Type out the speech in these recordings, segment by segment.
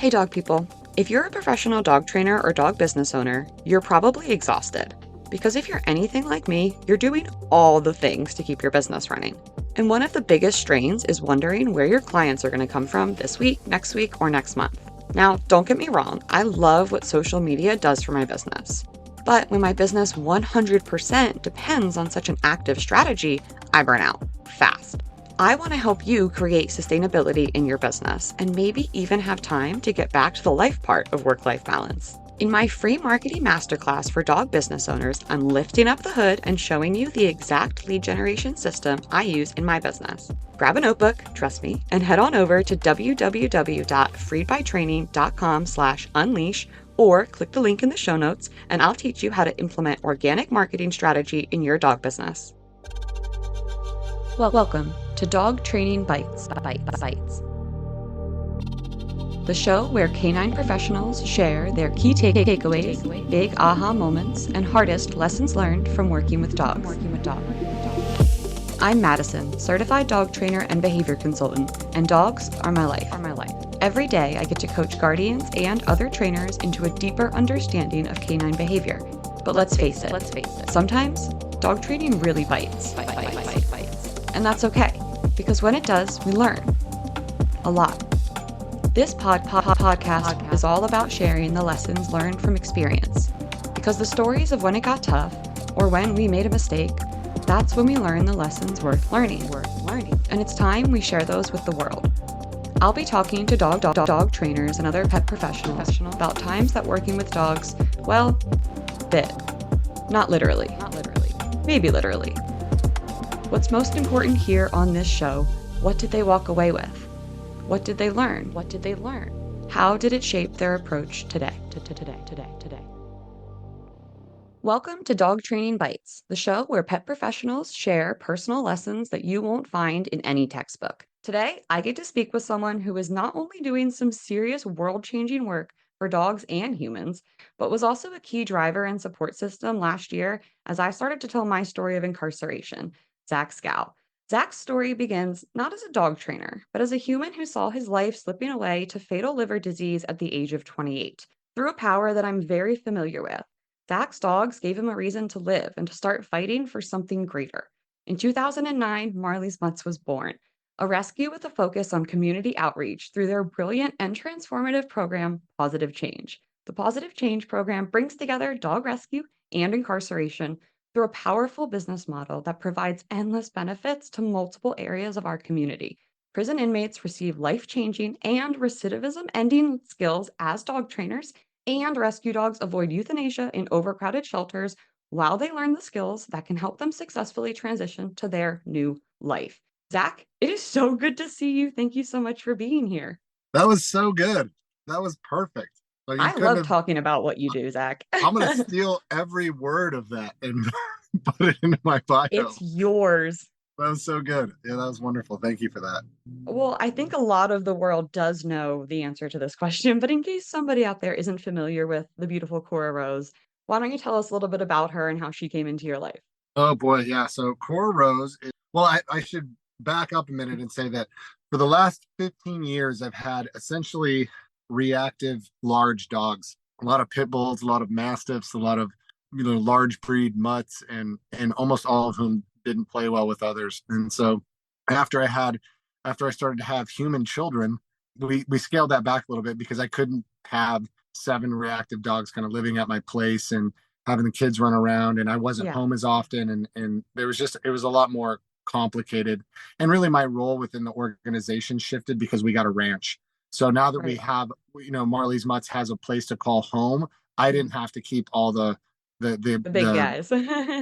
Hey dog people, if you're a professional dog trainer or dog business owner, you're probably exhausted. Because if you're anything like me, you're doing all the things to keep your business running. And one of the biggest strains is wondering where your clients are going to come from this week, or next month. Now, don't get me wrong, I love what social media does for my business. But when my business 100% depends on such an active strategy, I burn out fast. I want to help you create sustainability in your business and maybe even have time to get back to the life part of work-life balance. In my free marketing masterclass for dog business owners, I'm lifting up the hood and showing you the exact lead generation system I use in my business. Grab a notebook, trust me, and head on over to www.freedbytraining.com/unleash or click the link in the show notes and I'll teach you how to implement organic marketing strategy in your dog business. Welcome to Dog Training Bytes, the show where canine professionals share their key takeaways, big aha moments, and hardest lessons learned from working with dogs. I'm Mattison, certified dog trainer and behavior consultant, and dogs are my life. Every day I get to coach guardians and other trainers into a deeper understanding of canine behavior. But let's face it, sometimes dog training really bites. And that's okay, because when it does, we learn a lot. This podcast is all about sharing the lessons learned from experience, because the stories of when it got tough or when we made a mistake, that's when we learn the lessons worth learning. And it's time we share those with the world. I'll be talking to dog trainers and other pet professionals about times that working with dogs, well, bit. Not literally. Maybe literally. What's most important here on this show, what did they walk away with? What did they learn? How did it shape their approach today? Welcome to Dog Training Bytes, the show where pet professionals share personal lessons that you won't find in any textbook. Today, I get to speak with someone who is not only doing some serious world-changing work for dogs and humans, but was also a key driver and support system last year as I started to tell my story of incarceration. Zach Skow. Zach's story begins not as a dog trainer, but as a human who saw his life slipping away to fatal liver disease at the age of 28. Through a power that I'm very familiar with, Zach's dogs gave him a reason to live and to start fighting for something greater. In 2009, Marley's Mutts was born, a rescue with a focus on community outreach through their brilliant and transformative program, Pawsitive Change. The Pawsitive Change program brings together dog rescue and incarceration through a powerful business model that provides endless benefits to multiple areas of our community. Prison inmates receive life-changing and recidivism-ending skills as dog trainers, and rescue dogs avoid euthanasia in overcrowded shelters while they learn the skills that can help them successfully transition to their new life. Zach, it is so good to see you. Thank you so much for being here. That was so good. That was perfect. Like you I couldn't love have. talking about what you do, Zach. I'm gonna steal every word of that and put it into my bio. It's yours. That was so good. Yeah, that was wonderful. Thank you for that. Well, I think a lot of the world does know the answer to this question, but in case somebody out there isn't familiar with the beautiful Cora Rose, why don't you tell us a little bit about her and how she came into your life? Oh boy, yeah. So Cora Rose well, I should back up a minute and say that for the last 15 years, I've had essentially reactive large dogs. A lot of pit bulls, a lot of mastiffs, a lot of large breed mutts, and almost all of whom didn't play well with others. And so after I had after I started to have human children, we scaled that back a little bit because I couldn't have seven reactive dogs kind of living at my place and having the kids run around, and I wasn't Yeah, home as often, and there was just it was a lot more complicated. And really my role within the organization shifted because we got a ranch. So now that we right. have, Marley's Mutts has a place to call home, I didn't have to keep all the the The big the guys.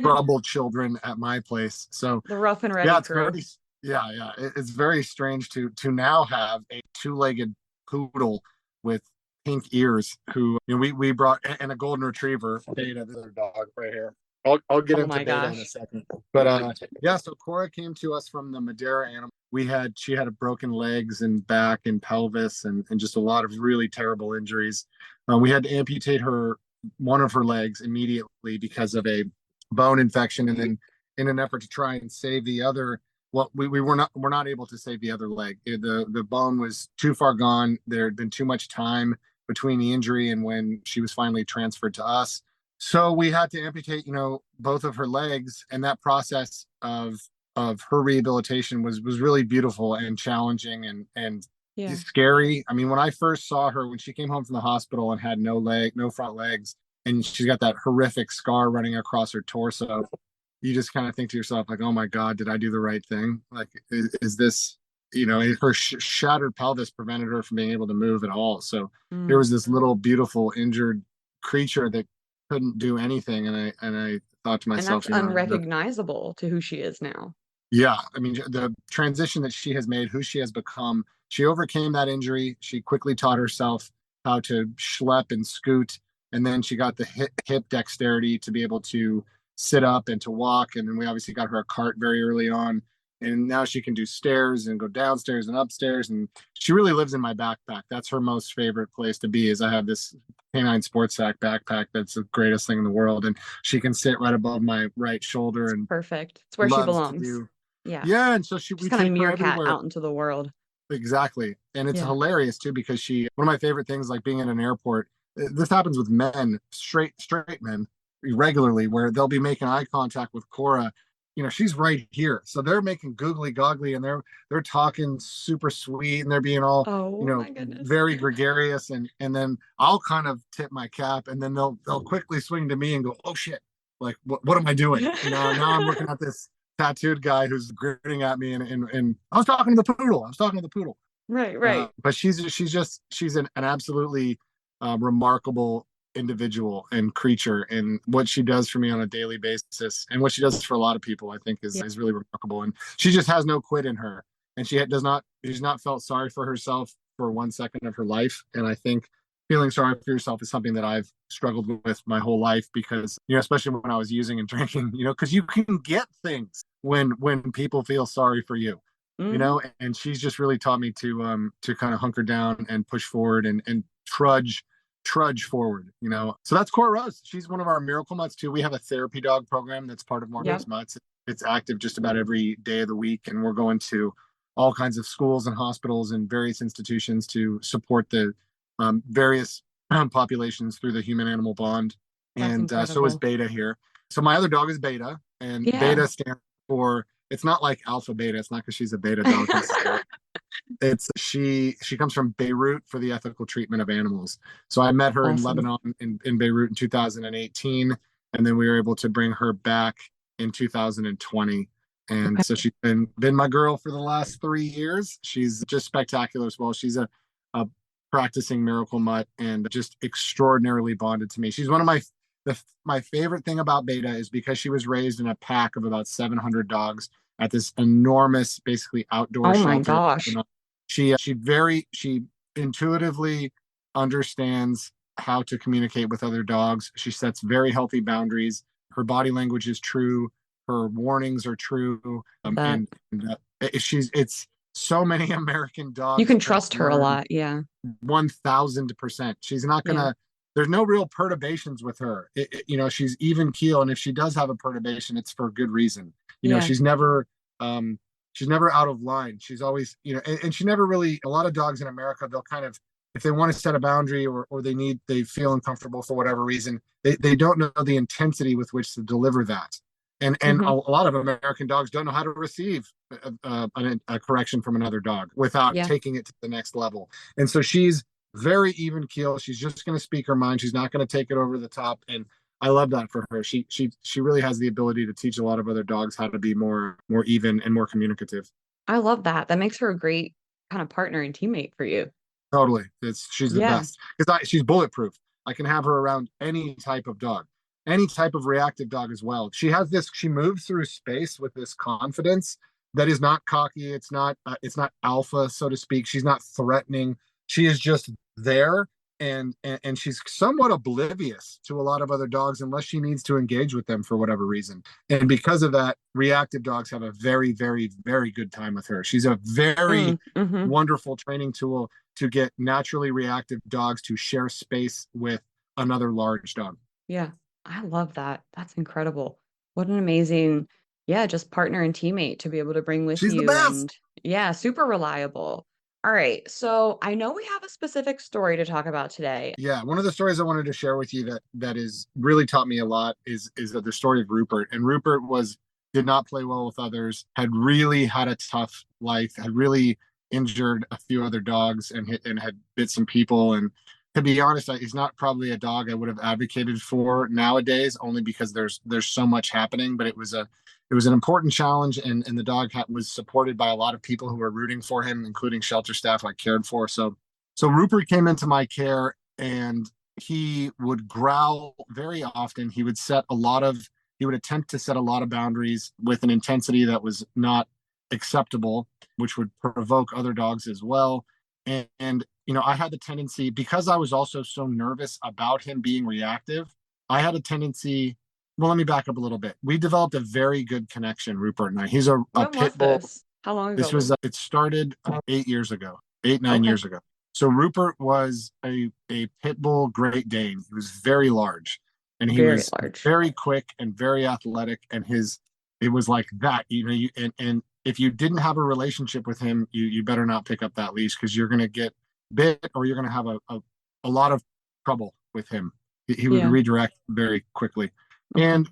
troubled children at my place. So The rough and yeah, ready crew. it's very strange to now have a two-legged poodle with pink ears who we brought, and a golden retriever, Beta, the other dog right here. I'll get Oh into my Beta in a gosh. second. But yeah, so Cora came to us from the Madeira animal. She had a broken legs and back and pelvis, and just a lot of really terrible injuries. We had to amputate one of her legs immediately because of a bone infection, and then in an effort to try and save the other, well, we're not able to save the other leg. The bone was too far gone. There had been too much time between the injury and when she was finally transferred to us. So we had to amputate, both of her legs, and that process of her rehabilitation was really beautiful and challenging and Yeah. scary. I mean, when I first saw her when she came home from the hospital and had no front legs, and she's got that horrific scar running across her torso, you just kind of think to yourself like, oh my God, did I do the right thing? Like, is this, her shattered pelvis prevented her from being able to move at all. So here Mm. was this little beautiful injured creature that couldn't do anything. And I thought to And that's myself, unrecognizable to who she is now. yeah, I mean, the transition that she has made, who she has become, she overcame that injury. She quickly taught herself how to schlep and scoot. And then she got the hip dexterity to be able to sit up and to walk. And then we obviously got her a cart very early on. And now she can do stairs and go downstairs and upstairs. And she really lives in my backpack. That's her most favorite place to be, is I have this canine sports sack backpack that's the greatest thing in the world. And she can sit right above my right shoulder and Perfect. It's where she loves to belongs. do. Yeah. Yeah, and so Just we kind of take her meerkat everywhere. out into the world. Exactly. And it's Yeah. hilarious too because one of my favorite things, like being in an airport, this happens with men, straight men regularly, where they'll be making eye contact with Cora. She's right here. So they're making googly goggly, and they're talking super sweet, and they're being all, Oh my goodness. very gregarious, and then I'll kind of tip my cap, and then they'll quickly swing to me and go, "Oh shit. Like what am I doing?" Now I'm looking at this tattooed guy who's grinning at me, and I was talking to the poodle. I was talking to the poodle. Right, right. But she's an absolutely remarkable individual and creature, and what she does for me on a daily basis, and what she does for a lot of people, I think Yeah. is really remarkable. And she just has no quit in her, and she's not felt sorry for herself for 1 second of her life. And I think feeling sorry for yourself is something that I've struggled with my whole life, because especially when I was using and drinking, because you can get things when people feel sorry for you, Hmm. and she's just really taught me to kind of hunker down and push forward and trudge forward. So that's Cora Rose. She's one of our miracle mutts too. We have a therapy dog program that's part of Yep. Margot's Mutts. It's active just about every day of the week, and we're going to all kinds of schools and hospitals and various institutions to support the various populations through the human animal bond. That's And so is incredible. Beta here. So my other dog is Beta, and Yeah. Beta stands for, it's not like alpha beta. It's not because she's a beta dog necessarily. It's she comes from Beirut for the ethical treatment of animals. So I met her in Awesome. Lebanon, in Beirut in 2018, and then we were able to bring her back in 2020. And so Okay. she's been my girl for the last 3 years. She's just spectacular as well. She's a practicing miracle mutt and just extraordinarily bonded to me. She's one of my favorite thing about Beta is because she was raised in a pack of about 700 dogs at this enormous, basically outdoor Oh my shelter. gosh. She intuitively understands how to communicate with other dogs. She sets very healthy boundaries. Her body language is true. Her warnings are true. That It's so many American you dogs can have trust her a learned lot. Yeah. 1000%. She's not Yeah. gonna. There's no real perturbations with her. She's even keel, and if she does have a perturbation, it's for good reason. Yeah. She's never out of line. She's always, and she never really. A lot of dogs in America, they'll kind of, if they want to set a boundary, or they feel uncomfortable for whatever reason, they don't know the intensity with which to deliver that. And Hmm. a lot of American dogs don't know how to receive a correction from another dog without Yeah. taking it to the next level. And so she's very even keel. She's just going to speak her mind. She's not going to take it over the top. And I love that for her. She really has the ability to teach a lot of other dogs how to be more even and more communicative. I love that. That makes her a great kind of partner and teammate for you. Totally, she's the Yeah. best because she's bulletproof. I can have her around any type of dog, any type of reactive dog as well. She has this. She moves through space with this confidence that is not cocky. It's not alpha, so to speak. She's not threatening. She is just there, and she's somewhat oblivious to a lot of other dogs unless she needs to engage with them for whatever reason. And because of that, reactive dogs have a very, very, very good time with her. She's a very Mm-hmm. wonderful training tool to get naturally reactive dogs to share space with another large dog. Yeah. I love that. That's incredible. What an amazing, yeah, just partner and teammate to be able to bring with She's the you. best. And yeah, super reliable. All right. So I know we have a specific story to talk about today. Yeah, one of the stories I wanted to share with you that is really taught me a lot is the story of Rupert. And Rupert was did not play well with others, had really had a tough life, had really injured a few other dogs and had bit some people. And to be honest, he's not probably a dog I would have advocated for nowadays, only because there's so much happening. But it was an important challenge, and the dog was supported by a lot of people who were rooting for him, including shelter staff I cared for. So Rupert came into my care, and he would growl very often. He would attempt to set a lot of boundaries with an intensity that was not acceptable, which would provoke other dogs as well. And I had the tendency, because I was also so nervous about him being reactive, I had a tendency. Well, let me back up a little bit. We developed a very good connection, Rupert and I. He's a When was pit bull. this? How long ago This was was it? it started 8 years ago, nine Okay. years ago. So Rupert was a pit bull Great Dane. He was very large, and he Very was large. very quick and very athletic. And it was like that, and if you didn't have a relationship with him, you better not pick up that leash, because you're going to get bit, or you're going to have a lot of trouble with him. He would Yeah. redirect very quickly. Okay. And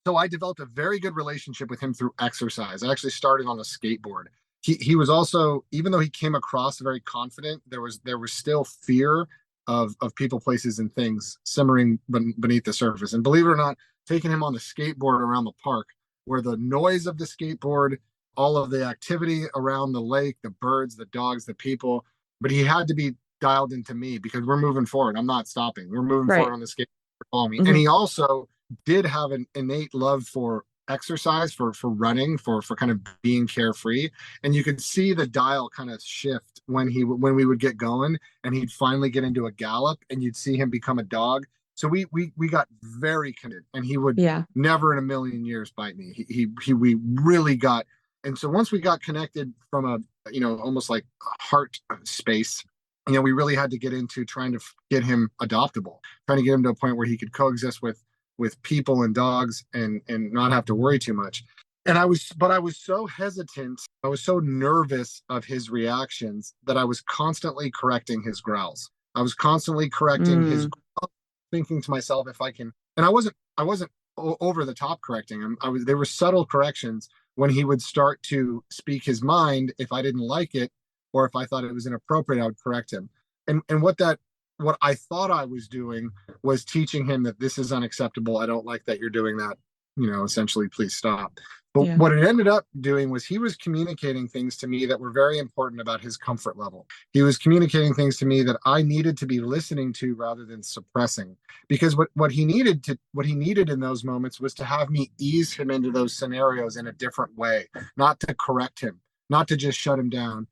so I developed a very good relationship with him through exercise. I actually started on a skateboard. He was also, even though he came across very confident, there was still fear of people, places, and things simmering beneath the surface. And believe it or not, taking him on the skateboard around the park, where the noise of the skateboard, all of the activity around the lake, the birds, the dogs, the people, but he had to be dialed into me, because we're moving forward. I'm not stopping. We're moving Right. forward on the skateboard. Follow me. And Hmm. he also did have an innate love for exercise, for running, for kind of being carefree. And you could see the dial kind of shift when we would get going, and he'd finally get into a gallop, and you'd see him become a dog. So we got very connected, and he would Yeah. never in a million years bite me. We really got. And so once we got connected from a almost like a heart space, we really had to get into trying to get him adoptable, trying to get him to a point where he could coexist with people and dogs, and not have to worry too much. And I was so hesitant. I was so nervous of his reactions that I was constantly correcting his growls. I was constantly correcting his Mm. growls, thinking to myself, if I can. And I wasn't over the top correcting him. There were subtle corrections when he would start to speak his mind. If I didn't like it, or if I thought it was inappropriate, I would correct him. And what I thought I was doing was teaching him that this is unacceptable. I don't like that you're doing that. Essentially, please stop. But Yeah. what it ended up doing was he was communicating things to me that were very important about his comfort level. He was communicating things to me that I needed to be listening to rather than suppressing. Because what he needed in those moments was to have me ease him into those scenarios in a different way, not to correct him, not to just shut him down.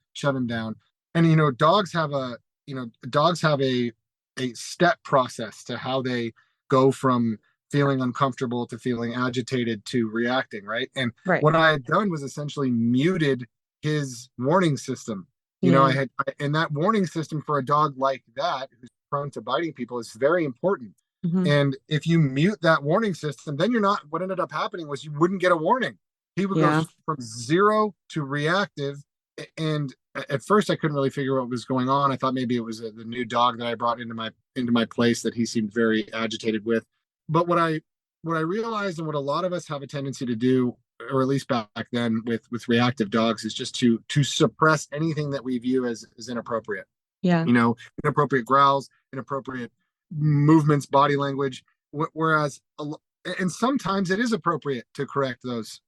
And dogs have a step process to how they go from feeling uncomfortable to feeling agitated to reacting, right? And Right. what I had done was essentially muted his warning system. Yeah. And that warning system for a dog like that, who's prone to biting people, is very important. Hmm. And if you mute that warning system, then what ended up happening was you wouldn't get a warning. He would go Yeah. from zero to reactive. And at first I couldn't really figure out what was going on. I thought maybe it was the new dog that I brought into my place that he seemed very agitated with. But what I realized, and what a lot of us have a tendency to do, or at least back then with reactive dogs, is just to suppress anything that we view as inappropriate. Yeah. Inappropriate growls, inappropriate movements, body language. Whereas, and sometimes it is appropriate to correct those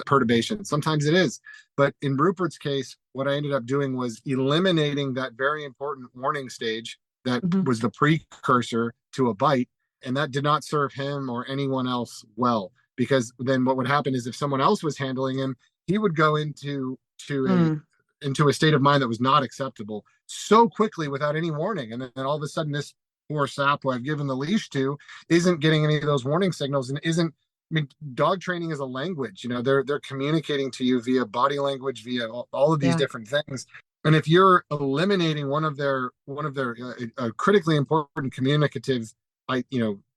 perturbations. Sometimes it is. But in Rupert's case, what I ended up doing was eliminating that very important warning stage that Hmm. was the precursor to a bite. And that did not serve him or anyone else well. Because then what would happen is, if someone else was handling him, he would go Mm. into a state of mind that was not acceptable so quickly without any warning. And then all of a sudden, this poor sap who I've given the leash to isn't getting any of those warning signals, and isn't. I mean, dog training is a language. They're communicating to you via body language, via all of these Yeah. different things. And if you're eliminating one of their critically important communicative,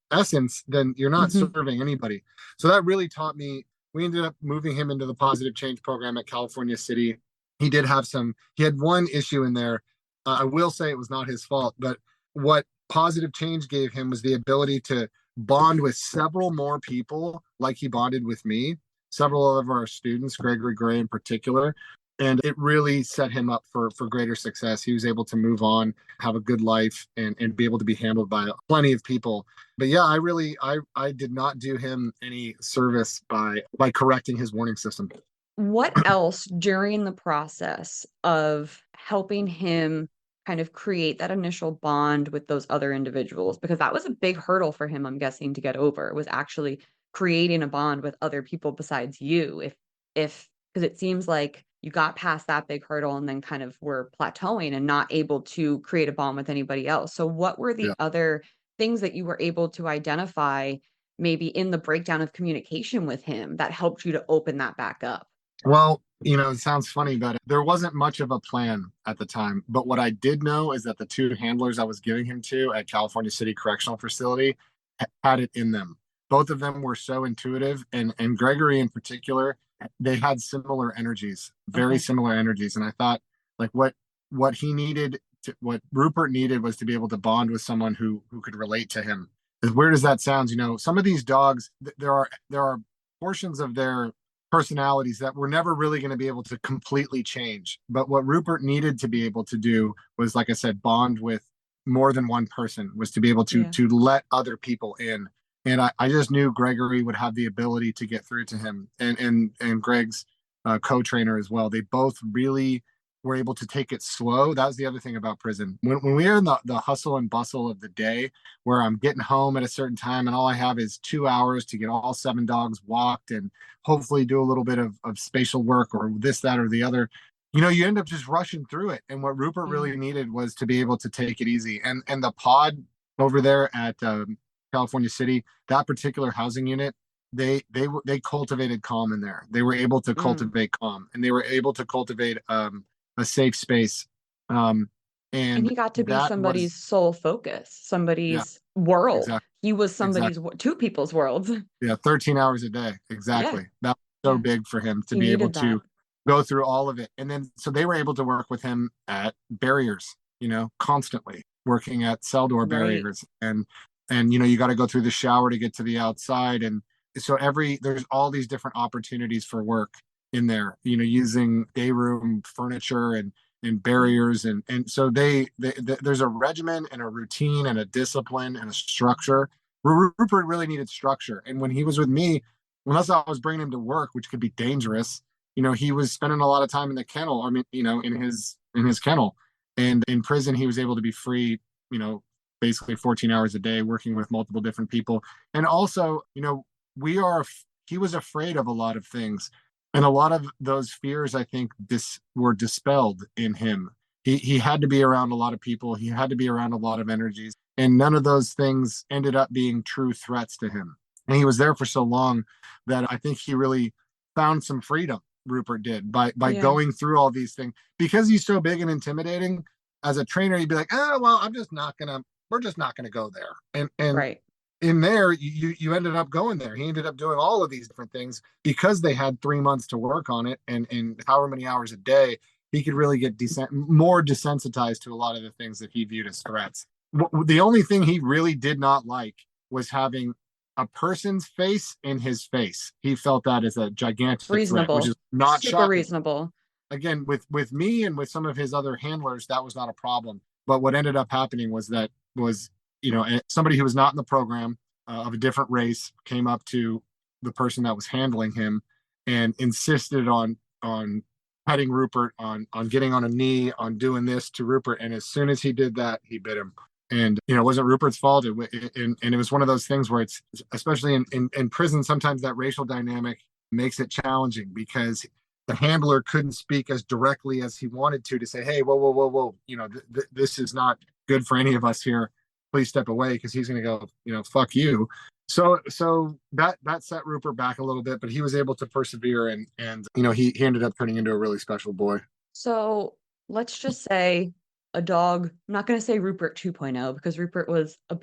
essence, then you're not Hmm. serving anybody. So that really taught me we ended up moving him into the Pawsitive Change program at California City. He had one issue in there. I will say it was not his fault, but what Pawsitive Change gave him was the ability to bond with several more people like he bonded with me, several of our students, Gregory Gray in particular. And it really set him up for greater success. He was able to move on, have a good life, and be able to be handled by plenty of people. But yeah, I did not do him any service by correcting his warning system. What else during the process of helping him kind of create that initial bond with those other individuals? Because that was a big hurdle for him, I'm guessing, to get over, was actually creating a bond with other people besides you. If because it seems like you got past that big hurdle and then kind of were plateauing and not able to create a bond with anybody else. So what were the Yeah. other things that you were able to identify maybe in the breakdown of communication with him that helped you to open that back up? Well, it sounds funny, but there wasn't much of a plan at the time. But what I did know is that the two handlers I was giving him to at California City Correctional Facility had it in them. Both of them were so intuitive, and Gregory in particular, they had similar energies, very Okay. similar energies. And I thought, like, what Rupert needed was to be able to bond with someone who could relate to him. As weird as that sounds, some of these dogs, there are portions of their personalities that were never really going to be able to completely change. But what Rupert needed to be able to do was, like I said, bond with more than one person, was to be able to Yeah. let other people in. And I just knew Gregory would have the ability to get through to him, and Greg's co-trainer as well. They both really were able to take it slow. That was the other thing about prison. When we are in the hustle and bustle of the day, where I'm getting home at a certain time and all I have is 2 hours to get all 7 dogs walked and hopefully do a little bit of spatial work or this, that, or the other. You end up just rushing through it. And what Rupert Yeah. really needed was to be able to take it easy. And the pod over there at California City, that particular housing unit, they cultivated calm in there. They were able to Mm. cultivate calm, and they were able to cultivate a safe space. Um, And and he got to be that somebody's was, sole focus, yeah, somebody's world. exactly, He was exactly. two people's worlds. Yeah, 13 hours a day. Yeah. Exactly. That was so Yeah. big for him to He be able needed that. to go through all of it. And then so they were able to work with him at barriers, constantly working at cell door Right. barriers. And you got to go through the shower to get to the outside. And so there's all these different opportunities for work in there, using day room furniture and Yeah. barriers. And so there's a regimen and a routine and a discipline and a structure. Rupert really needed structure. And when he was with me, unless I was bringing him to work, which could be dangerous, he was spending a lot of time in the kennel. I mean, in his kennel. And in prison, he was able to be free, you know, basically 14 hours a day, working with multiple different people. And also, he was afraid of a lot of things. And a lot of those fears, I think, were dispelled in him. He had to be around a lot of people. He had to be around a lot of energies, and none of those things ended up being true threats to him. And he was there for so long that I think he really found some freedom. Rupert did by Yeah. going through all these things, because he's so big and intimidating. As a trainer, you'd be like, oh well, we're just not gonna go there. And Right. in there, you ended up going there. He ended up doing all of these different things because they had 3 months to work on it, and however many hours a day, he could really get more desensitized to a lot of the things that he viewed as threats. The only thing he really did not like was having a person's face in his face. He felt that as a gigantic threat, which Reasonable. is not Super shocking. reasonable. Again, with me and with some of his other handlers, that was not a problem. But what ended up happening was somebody who was not in the program, of a different race, came up to the person that was handling him and insisted on petting Rupert, on getting on a knee, on doing this to Rupert. And as soon as he did that, he bit him. And it wasn't Rupert's fault. And it was one of those things where it's, especially in prison, sometimes that racial dynamic makes it challenging, because the handler couldn't speak as directly as he wanted to say, hey, whoa, whoa, whoa, whoa, this is not good for any of us here. Please step away, because he's going to go, fuck you. So that set Rupert back a little bit, but he was able to persevere, and he ended up turning into a really special boy. So let's just say a dog, I'm not going to say Rupert 2.0 because Rupert was a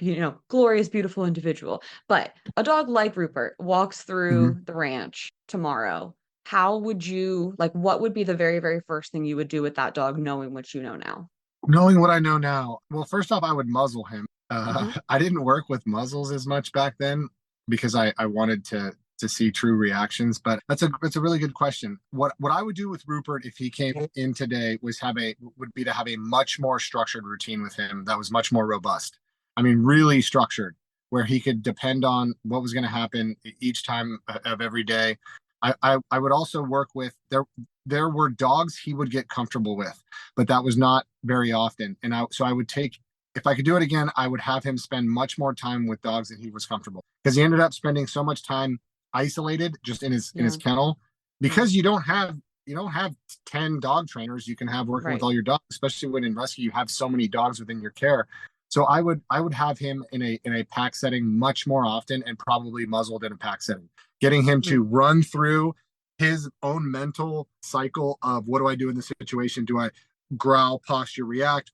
glorious, beautiful individual, but a dog like Rupert walks Mhm. through the ranch tomorrow. How would you like what would be the very, very first thing you would do with that dog knowing what you know now? Knowing what I know now, well, first off, I would muzzle him. Hmm. I didn't work with muzzles as much back then because I wanted to see true reactions. But that's a really good question. What I would do with Rupert if he came in today was have a would be to have a much more structured routine with him that was much more robust. I mean, really structured, where he could depend on what was going to happen each time of every day. I would also work with there were dogs he would get comfortable with, but that was not very often. And I would take, if I could do it again, I would have him spend much more time with dogs that he was comfortable because he ended up spending so much time isolated just in his Yeah, kennel yeah, because you don't have 10 dog trainers you can have working with right. all your dogs, especially when in rescue you have so many dogs within your care. So I would have him in a pack setting much more often and probably muzzled in a pack setting, getting him Mm, to run through his own mental cycle of what do I do in this situation? Do I growl, posture, react,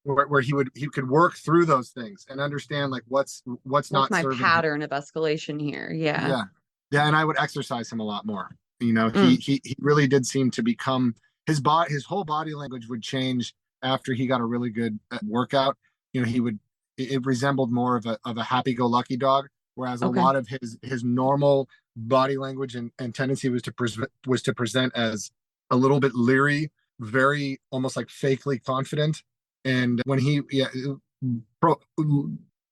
where he could work through those things and understand like what's what's not my serving him. pattern of escalation here? Yeah. Yeah, yeah, and I would exercise him a lot more. You know, he Mm, he he really did seem to become his whole body language would change after he got a really good workout. You know, it resembled more of a happy-go-lucky dog, whereas a okay. lot of his normal body language and tendency was to present as a little bit leery, very almost like fakely confident. And when he yeah pro,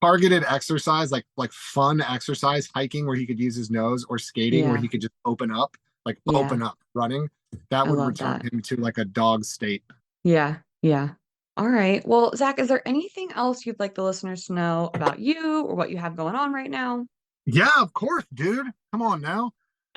targeted exercise, like fun exercise, hiking where he could use his nose, or skating where Yeah. he could just open up, like Yeah. open up, running, that I would love return that. him to like a dog state. Yeah. Yeah. All right. Well, Zach, is there anything else you'd like the listeners to know about you or what you have going on right now? Yeah, of course, dude. Come on now.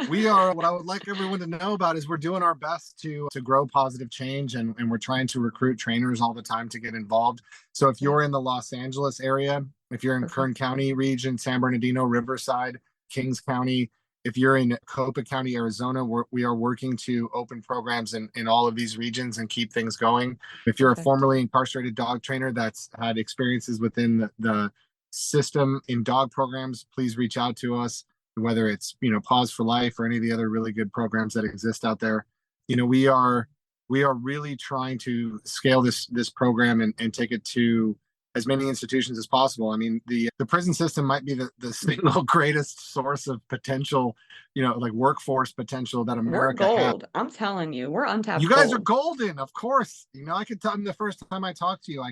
What I would like everyone to know about is we're doing our best to grow positive change, and we're trying to recruit trainers all the time to get involved. So if Yeah. you're in the Los Angeles area, if you're in Perfect. Kern County region, San Bernardino, Riverside, Kings County, if you're in Copa County, Arizona, we are working to open programs in all of these regions and keep things going. If you're a Perfect. formerly incarcerated dog trainer that's had experiences within the system in dog programs, please reach out to us, whether it's, Pause for Life or any of the other really good programs that exist out there. You know, we are really trying to scale this program and take it to as many institutions as possible. I mean, the prison system might be the single greatest source of potential, like workforce potential that We're America has. gold. I'm telling you, we're You untapped guys are gold. golden, of course. I could tell them the first time I talked to you,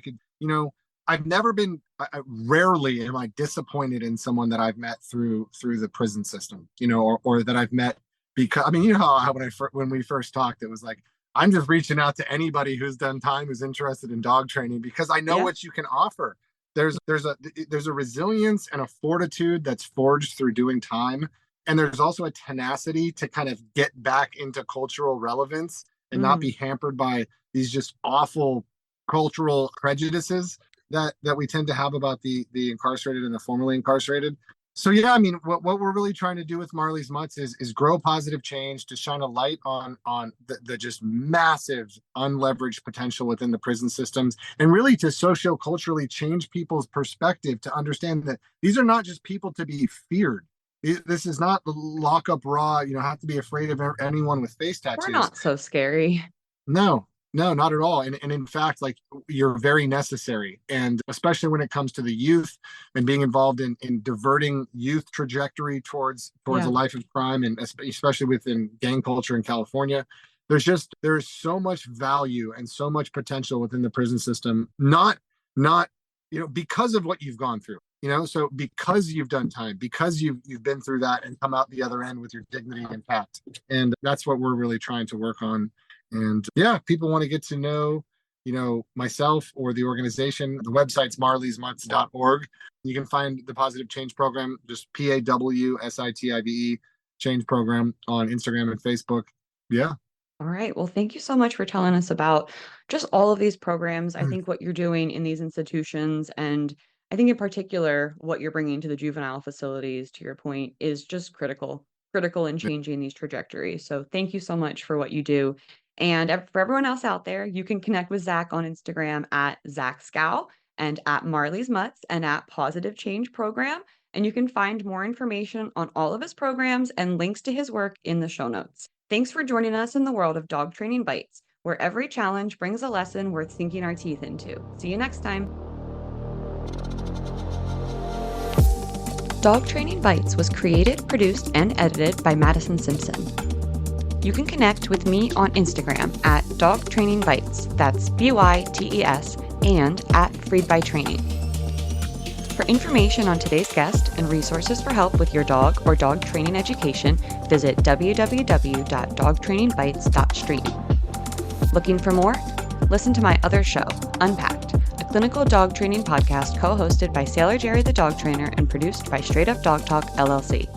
I've never been, rarely am I disappointed in someone that I've met through the prison system, or that I've met because, I mean, how when we first talked, it was like, I'm just reaching out to anybody who's done time, who's interested in dog training, because I know Yeah. what you can offer. There's a resilience and a fortitude that's forged through doing time. And there's also a tenacity to kind of get back into cultural relevance and not Mm. be hampered by these just awful cultural prejudices that we tend to have about the incarcerated and the formerly incarcerated. So yeah, I mean, what we're really trying to do with Marley's Mutts is grow positive change, to shine a light on the just massive unleveraged potential within the prison systems, and really to socioculturally change people's perspective to understand that these are not just people to be feared. This is not lock up raw, have to be afraid of anyone with face We're tattoos. not so scary. No, no, not at all. And in fact, like, you're very necessary. And especially when it comes to the youth and being involved in diverting youth trajectory towards a Yeah. life of crime, and especially within gang culture in California, there's so much value and so much potential within the prison system, not because of what you've gone through. So because you've done time, because you've been through that and come out the other end with your dignity intact. And that's what we're really trying to work on. And yeah, people want to get to know, myself or the organization. The website's marleysmutts.org. You can find the Positive Change Program, just PAWSITIVE Change Program, on Instagram and Facebook. Yeah. All right. Well, thank you so much for telling us about just all of these programs. I think what you're doing in these institutions, and I think in particular, what you're bringing to the juvenile facilities, to your point, is just critical in changing these trajectories. So thank you so much for what you do. And for everyone else out there, you can connect with Zach on Instagram at Zach Skow and at Marley's Mutts and at Pawsitive Change Program. And you can find more information on all of his programs and links to his work in the show notes. Thanks for joining us in the world of Dog Training Bites, where every challenge brings a lesson worth sinking our teeth into. See you next time. Dog Training Bites was created, produced, and edited by Mattison Simpson. You can connect with me on Instagram at Dog Training Bytes, that's BYTES, and at Freed by Training. For information on today's guest and resources for help with your dog or dog training education, visit www.dogtrainingbytes.stream. Looking for more? Listen to my other show, Unpacked, a clinical dog training podcast co-hosted by Sailor Jerry the dog trainer and produced by Straight Up Dog Talk LLC.